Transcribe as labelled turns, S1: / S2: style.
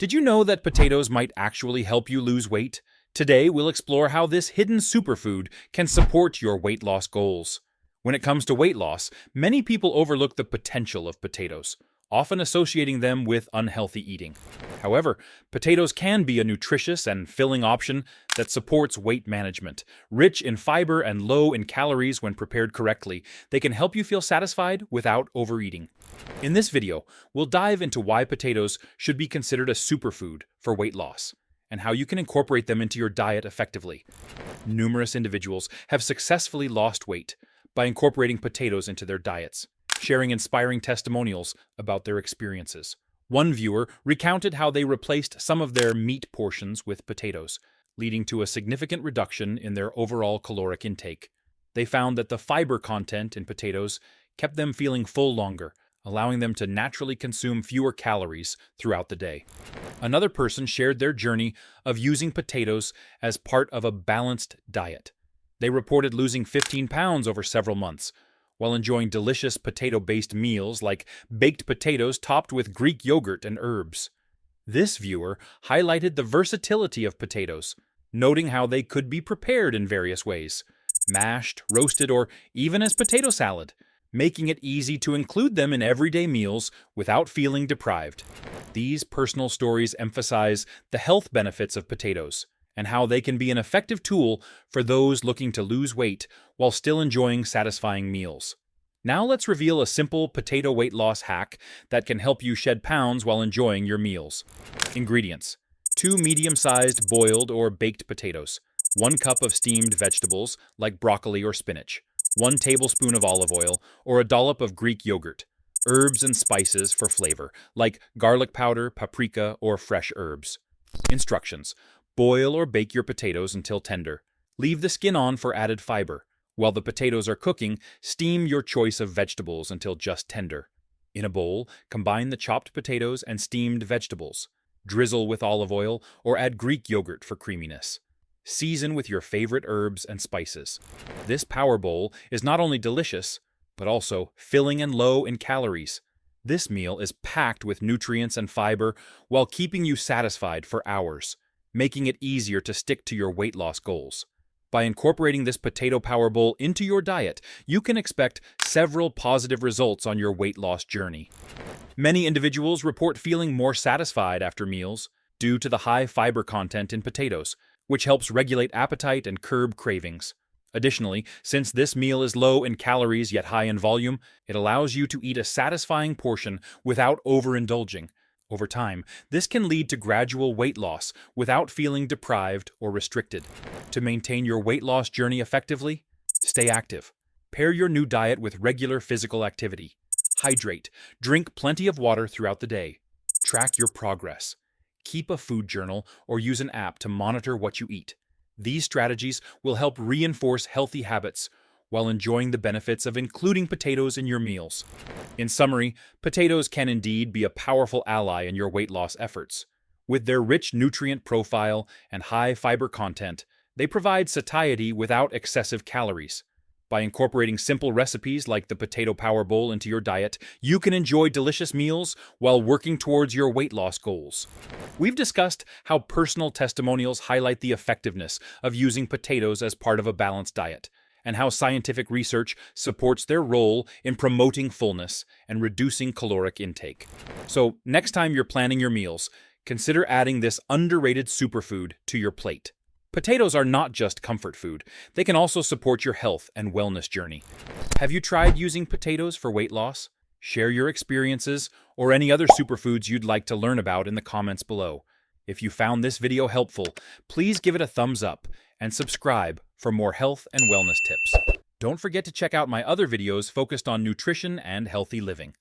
S1: Did you know that potatoes might actually help you lose weight? Today, we'll explore how this hidden superfood can support your weight loss goals. When it comes to weight loss, many people overlook the potential of potatoes, often associating them with unhealthy eating. However, potatoes can be a nutritious and filling option that supports weight management. Rich in fiber and low in calories when prepared correctly, they can help you feel satisfied without overeating. In this video, we'll dive into why potatoes should be considered a superfood for weight loss, and how you can incorporate them into your diet effectively. Numerous individuals have successfully lost weight by incorporating potatoes into their diets, sharing inspiring testimonials about their experiences. One viewer recounted how they replaced some of their meat portions with potatoes, leading to a significant reduction in their overall caloric intake. They found that the fiber content in potatoes kept them feeling full longer, allowing them to naturally consume fewer calories throughout the day. Another person shared their journey of using potatoes as part of a balanced diet. They reported losing 15 pounds over several months, while enjoying delicious potato-based meals like baked potatoes topped with Greek yogurt and herbs. This viewer highlighted the versatility of potatoes, noting how they could be prepared in various ways: mashed, roasted, or even as potato salad, making it easy to include them in everyday meals without feeling deprived. These personal stories emphasize the health benefits of potatoes and how they can be an effective tool for those looking to lose weight while still enjoying satisfying meals. Now let's reveal a simple potato weight loss hack that can help you shed pounds while enjoying your meals. Ingredients: 2 medium-sized boiled or baked potatoes, 1 cup of steamed vegetables like broccoli or spinach, 1 tablespoon of olive oil or a dollop of Greek yogurt, herbs and spices for flavor, like garlic powder, paprika, or fresh herbs. Instructions: boil or bake your potatoes until tender. Leave the skin on for added fiber. While the potatoes are cooking, steam your choice of vegetables until just tender. In a bowl, combine the chopped potatoes and steamed vegetables. Drizzle with olive oil or add Greek yogurt for creaminess. Season with your favorite herbs and spices. This power bowl is not only delicious, but also filling and low in calories. This meal is packed with nutrients and fiber while keeping you satisfied for hours, making it easier to stick to your weight loss goals. By incorporating this potato power bowl into your diet, you can expect several positive results on your weight loss journey. Many individuals report feeling more satisfied after meals due to the high fiber content in potatoes, which helps regulate appetite and curb cravings. Additionally, since this meal is low in calories yet high in volume, it allows you to eat a satisfying portion without overindulging. Over time, this can lead to gradual weight loss without feeling deprived or restricted. To maintain your weight loss journey effectively, stay active. Pair your new diet with regular physical activity. Hydrate. Drink plenty of water throughout the day. Track your progress. Keep a food journal or use an app to monitor what you eat. These strategies will help reinforce healthy habits while enjoying the benefits of including potatoes in your meals. In summary, potatoes can indeed be a powerful ally in your weight loss efforts. With their rich nutrient profile and high fiber content, they provide satiety without excessive calories. By incorporating simple recipes like the potato power bowl into your diet, you can enjoy delicious meals while working towards your weight loss goals. We've discussed how personal testimonials highlight the effectiveness of using potatoes as part of a balanced diet, and how scientific research supports their role in promoting fullness and reducing caloric intake. So, next time you're planning your meals, consider adding this underrated superfood to your plate. Potatoes are not just comfort food, they can also support your health and wellness journey. Have you tried using potatoes for weight loss? Share your experiences or any other superfoods you'd like to learn about in the comments below. If you found this video helpful, please give it a thumbs up and subscribe for more health and wellness tips. Don't forget to check out my other videos focused on nutrition and healthy living.